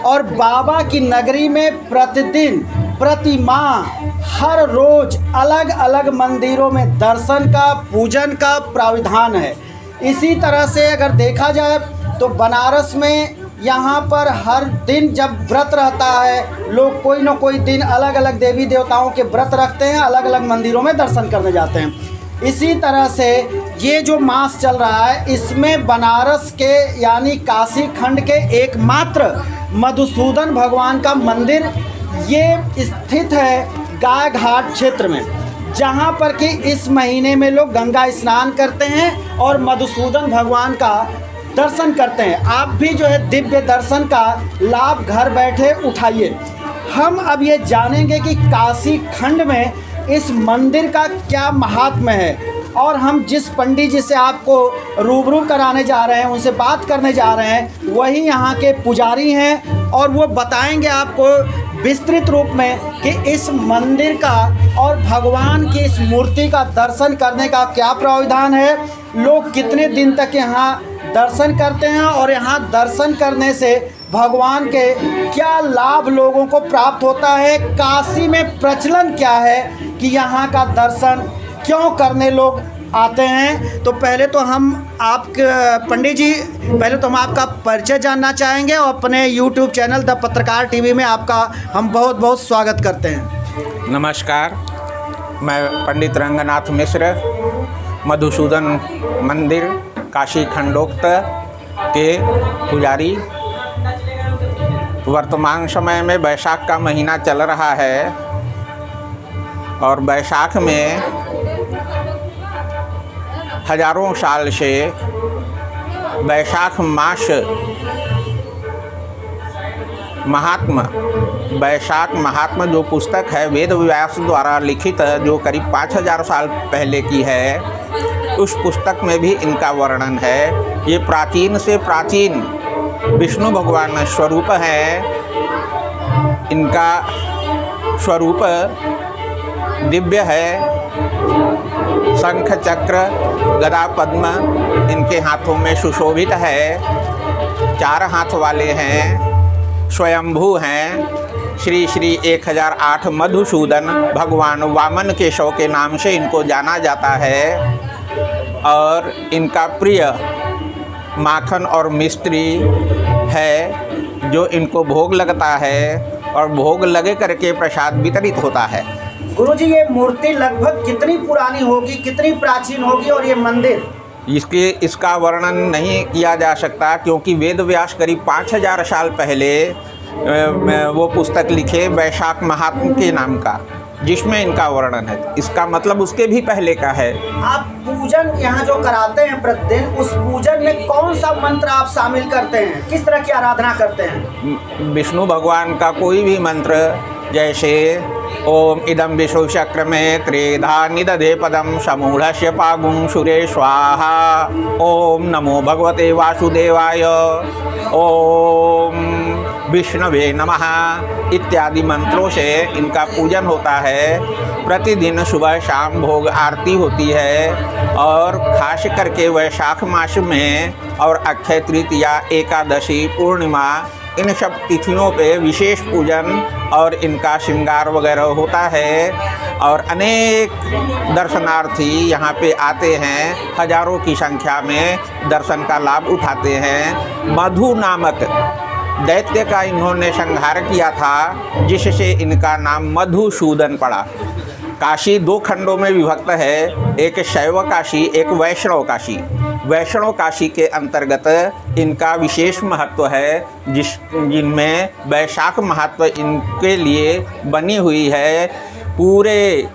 और बाबा की नगरी में प्रतिदिन प्रति माह हर रोज अलग अलग मंदिरों में दर्शन का पूजन का प्राविधान है। इसी तरह से अगर देखा जाए तो बनारस में यहाँ पर हर दिन जब व्रत रहता है, लोग कोई न कोई दिन अलग अलग देवी देवताओं के व्रत रखते हैं, अलग अलग मंदिरों में दर्शन करने जाते हैं। इसी तरह से ये जो मास चल रहा है, इसमें बनारस के यानी काशी खंड के एकमात्र मधुसूदन भगवान का मंदिर ये स्थित है गाय घाट क्षेत्र में, जहाँ पर कि इस महीने में लोग गंगा स्नान करते हैं और मधुसूदन भगवान का दर्शन करते हैं। आप भी जो है दिव्य दर्शन का लाभ घर बैठे उठाइए। हम अब ये जानेंगे कि काशी खंड में इस मंदिर का क्या महात्म्य है, और हम जिस पंडित जी से आपको रूबरू कराने जा रहे हैं, उनसे बात करने जा रहे हैं, वही यहाँ के पुजारी हैं और वो बताएंगे आपको विस्तृत रूप में कि इस मंदिर का और भगवान की इस मूर्ति का दर्शन करने का क्या प्रावधान है, लोग कितने दिन तक यहाँ दर्शन करते हैं और यहाँ दर्शन करने से भगवान के क्या लाभ लोगों को प्राप्त होता है, काशी में प्रचलन क्या है कि यहाँ का दर्शन क्यों करने लोग आते हैं। तो पहले तो हम पंडित जी, पहले तो हम आपका परिचय जानना चाहेंगे और अपने YouTube चैनल द पत्रकार टीवी में आपका हम बहुत बहुत स्वागत करते हैं। नमस्कार, मैं पंडित रंगनाथ मिश्र, मधुसूदन मंदिर काशी खंडोक्त के पुजारी। वर्तमान समय में बैसाख का महीना चल रहा है और बैसाख में हजारों साल से बैसाख मास महात्मा, बैसाख महात्मा जो पुस्तक है वेद व्यास द्वारा लिखित, जो करीब 5000 साल पहले की है, उस पुस्तक में भी इनका वर्णन है। ये प्राचीन से प्राचीन विष्णु भगवान स्वरूप है। इनका स्वरूप दिव्य है। शंख चक्र गदा पद्म इनके हाथों में सुशोभित है। 4 हाथ वाले हैं, स्वयंभू हैं। श्री श्री 1008 मधुसूदन भगवान वामन केशव के नाम से इनको जाना जाता है। और इनका प्रिय माखन और मिश्री है, जो इनको भोग लगता है और भोग लगे करके प्रसाद वितरित होता है। गुरुजी, ये मूर्ति लगभग कितनी पुरानी होगी, कितनी प्राचीन होगी, और ये मंदिर इसका वर्णन नहीं किया जा सकता, क्योंकि वेद व्यास करीब 5000 साल पहले वो पुस्तक लिखे बैसाख महात्मा के नाम का, जिसमें इनका वर्णन है। इसका मतलब उसके भी पहले का है। आप पूजन यहाँ जो कराते हैं प्रतिदिन, उस पूजन में कौन सा मंत्र आप शामिल करते हैं, किस तरह की आराधना करते हैं? विष्णु भगवान का कोई भी मंत्र, जैसे ओम इदम विष्णु चक्र में त्रेधा निदधे पदम समूढ़स्य पागुं सुरे स्वाहा, ओम नमो भगवते वासुदेवाय, ओम विष्णवे नमः इत्यादि मंत्रों से इनका पूजन होता है। प्रतिदिन सुबह शाम भोग आरती होती है। और खास करके वैशाख मास में और अक्षय तृतीया, एकादशी, पूर्णिमा, इन सब तिथियों पे विशेष पूजन और इनका श्रृंगार वगैरह होता है। और अनेक दर्शनार्थी यहाँ पे आते हैं, हजारों की संख्या में दर्शन का लाभ उठाते हैं। मधु नामक दैत्य का इन्होंने संहार किया था, जिससे इनका नाम मधुसूदन पड़ा। काशी 2 खंडों में विभक्त है, एक शैव काशी, एक वैष्णव काशी। वैष्णव काशी के अंतर्गत इनका विशेष महत्व है, जिनमें बैसाख महत्व इनके लिए बनी हुई है। पूरे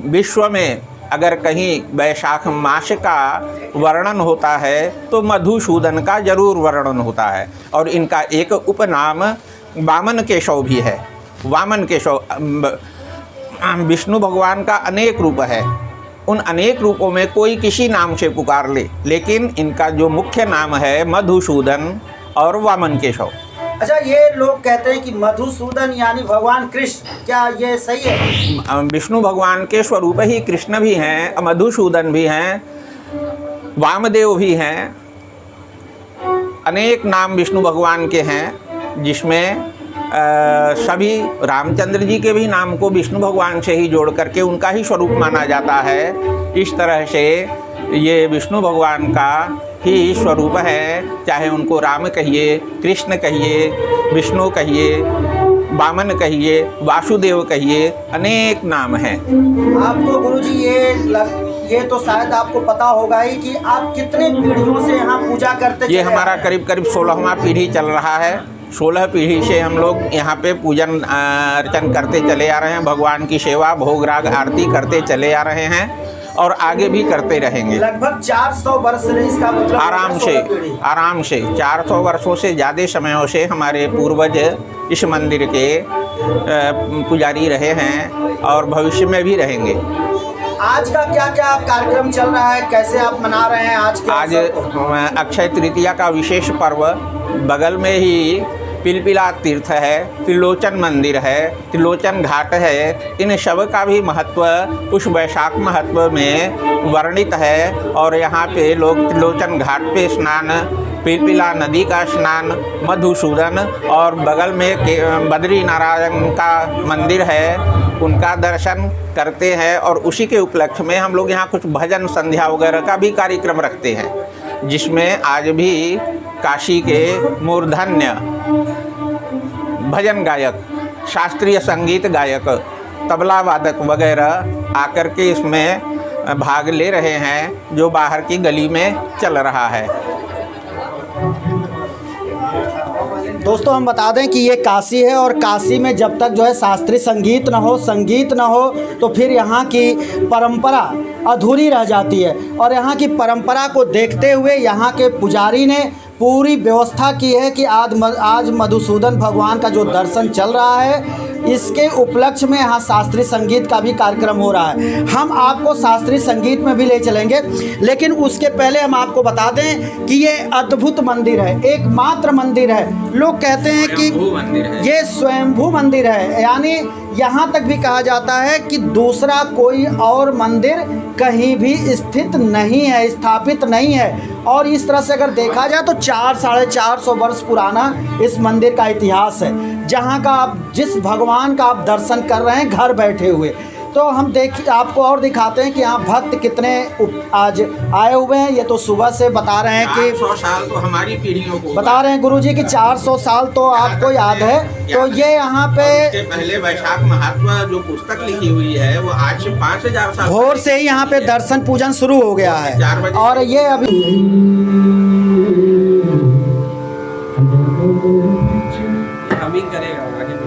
विश्व में अगर कहीं बैसाख मास का वर्णन होता है तो मधुसूदन का जरूर वर्णन होता है। और इनका एक उपनाम वामन केशव भी है। वामन केशव, विष्णु भगवान का अनेक रूप है, उन अनेक रूपों में कोई किसी नाम से पुकार ले, लेकिन इनका जो मुख्य नाम है मधुसूदन और वामन केशव। अच्छा, ये लोग कहते हैं कि मधुसूदन यानी भगवान कृष्ण, क्या ये सही है? विष्णु भगवान के स्वरूप ही कृष्ण भी हैं, मधुसूदन भी हैं, वामदेव भी हैं, अनेक नाम विष्णु भगवान के हैं, जिसमें सभी रामचंद्र जी के भी नाम को विष्णु भगवान से ही जोड़ करके उनका ही स्वरूप माना जाता है। इस तरह से ये विष्णु भगवान का ही स्वरूप है, चाहे उनको राम कहिए, कृष्ण कहिए, विष्णु कहिए, वामन कहिए, वासुदेव कहिए, अनेक नाम हैं। आपको गुरुजी ये तो शायद आपको पता होगा ही कि आप कितने पीढ़ियों से यहाँ पूजा करते? ये हमारा करीब करीब 16वां पीढ़ी चल रहा है। 16 पीढ़ी से हम लोग यहाँ पे पूजन अर्चन करते चले आ रहे हैं, भगवान की सेवा भोग राग आरती करते चले आ रहे हैं और आगे भी करते रहेंगे। लगभग 400 वर्ष से, इसका मतलब आराम से 400 वर्षों से ज़्यादा समयों से हमारे पूर्वज इस मंदिर के पुजारी रहे हैं और भविष्य में भी रहेंगे। आज का क्या क्या कार्यक्रम चल रहा है, कैसे आप मना रहे हैं आज अक्षय तृतीया का विशेष पर्व, बगल में ही पिलपिला तीर्थ है, त्रिलोचन मंदिर है, त्रिलोचन घाट है, इन सब का भी महत्व उस वैशाख महत्व में वर्णित है। और यहाँ पे लोग त्रिलोचन घाट पे स्नान, पिलपिला नदी का स्नान, मधुसूदन और बगल में बद्री नारायण का मंदिर है, उनका दर्शन करते हैं। और उसी के उपलक्ष्य में हम लोग यहाँ कुछ भजन संध्या वगैरह का भी कार्यक्रम रखते हैं, जिसमें आज भी काशी के मूर्धन्य भजन गायक, शास्त्रीय संगीत गायक, तबला वादक वगैरह आकर के इसमें भाग ले रहे हैं, जो बाहर की गली में चल रहा है। दोस्तों, हम बता दें कि ये काशी है और काशी में जब तक जो है शास्त्रीय संगीत न हो, संगीत न हो, तो फिर यहाँ की परंपरा अधूरी रह जाती है। और यहाँ की परंपरा को देखते हुए यहाँ के पुजारी ने पूरी व्यवस्था की है कि आज मधुसूदन भगवान का जो दर्शन चल रहा है, इसके उपलक्ष्य में यहाँ शास्त्रीय संगीत का भी कार्यक्रम हो रहा है। हम आपको शास्त्रीय संगीत में भी ले चलेंगे, लेकिन उसके पहले हम आपको बता दें कि ये अद्भुत मंदिर है, एकमात्र मंदिर है। लोग कहते हैं कि ये स्वयंभू मंदिर है, यानी यहाँ तक भी कहा जाता है कि दूसरा कोई और मंदिर कहीं भी स्थित नहीं है, स्थापित नहीं है। और इस तरह से अगर देखा जाए तो 400-450 वर्ष पुराना इस मंदिर का इतिहास है, जहाँ का आप जिस भगवान का आप दर्शन कर रहे हैं घर बैठे हुए। तो हम आपको और दिखाते हैं कि यहाँ भक्त कितने आज आए हुए हैं। ये तो सुबह से बता रहे हैं कि 400 साल तो हमारी पीढ़ियों को बता रहे हैं गुरुजी कि 400 साल तो आपको याद है। तो ये यहाँ पे पहले वैशाख महात्मा जो पुस्तक लिखी हुई है वो आज से 5000 साल भोर से ही यहाँ पे दर्शन पूजन शुरू हो गया है। और ये अभी हमिंग करेगा आगे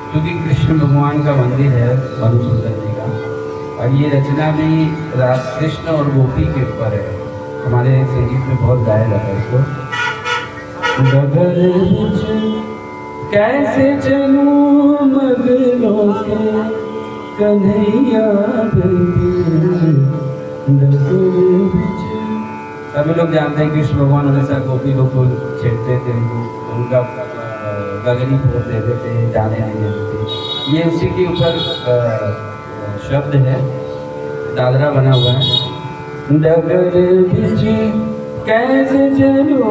क्योंकि कृष्ण भगवान का मंदिर है मधुसूदन जी का, और ये रचना भी कृष्ण और गोपी के ऊपर है। हमारे संगीत में बहुत गाया जाता है इसको। कैसे चलूं मगनों के कन्हैया, सभी लोग जानते हैं कृष्ण भगवान हमेशा गोपी लोग को छेड़ते थे, उनका गगनी फोड़ देते थे, जाने नहीं देते थे। ये उसी के ऊपर शब्द है, दादरा बना हुआ है। डगर बिछी कैसे चलो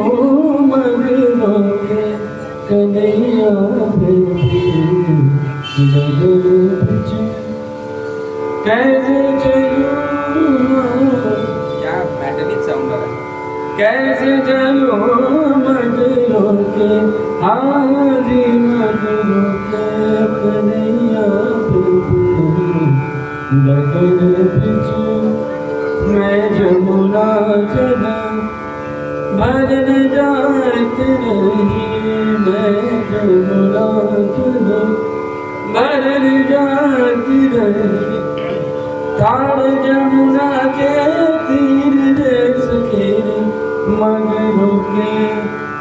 मगनों के कन्हैया, डगर बिछी कैसे चलो, क्या मैटनिक साउंड आ रहा है, कैसे चलो मगनों के हाजी, मगनों के कन्हैया, डगर बिछी मैं जमुना चला, भजन जात रही मैं जमुना किनारे, भजन जात रही तार जमुना के तीर रे सखी मगरों के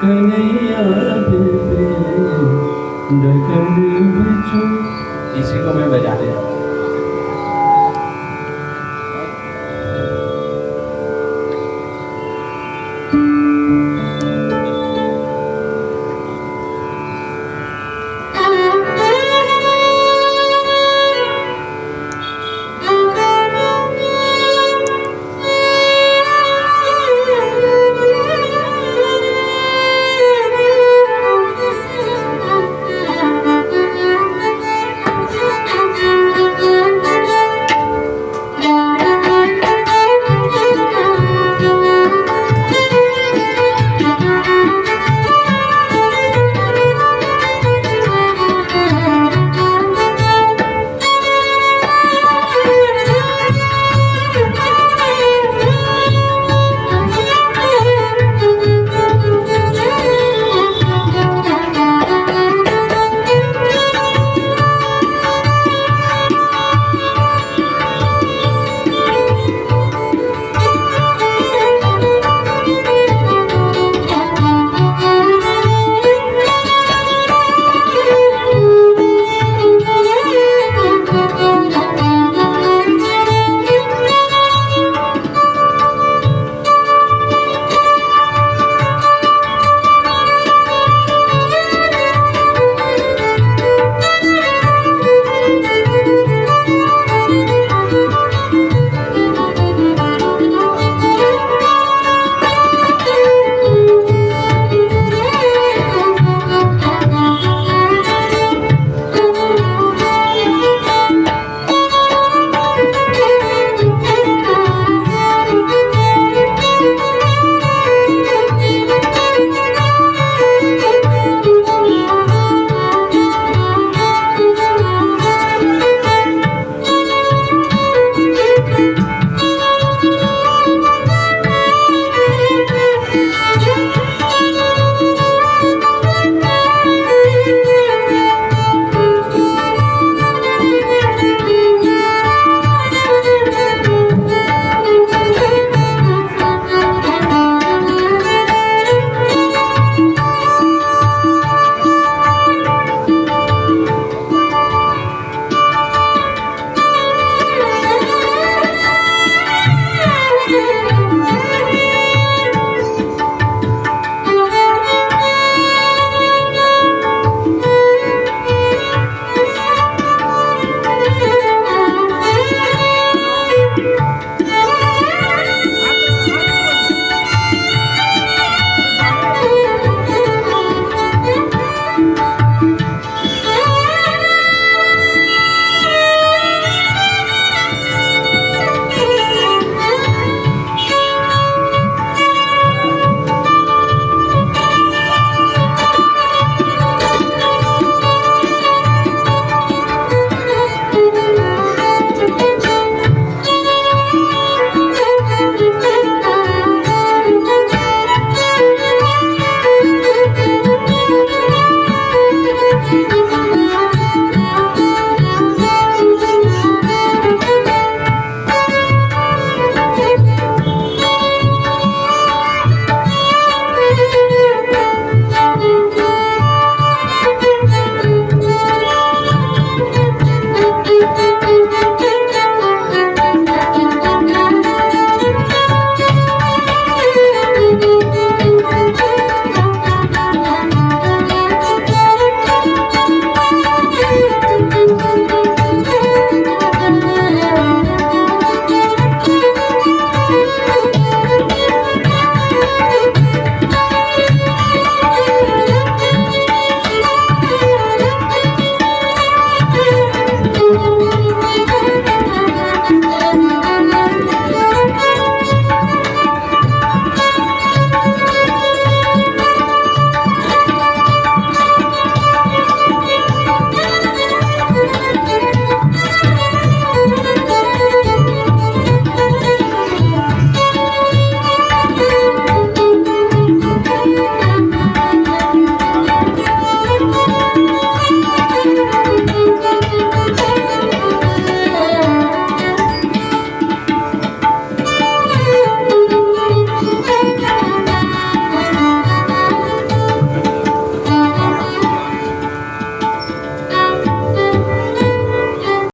कन्हैया देते दखन बिछू। इसी को मैं बजाने जा रहा हूँ।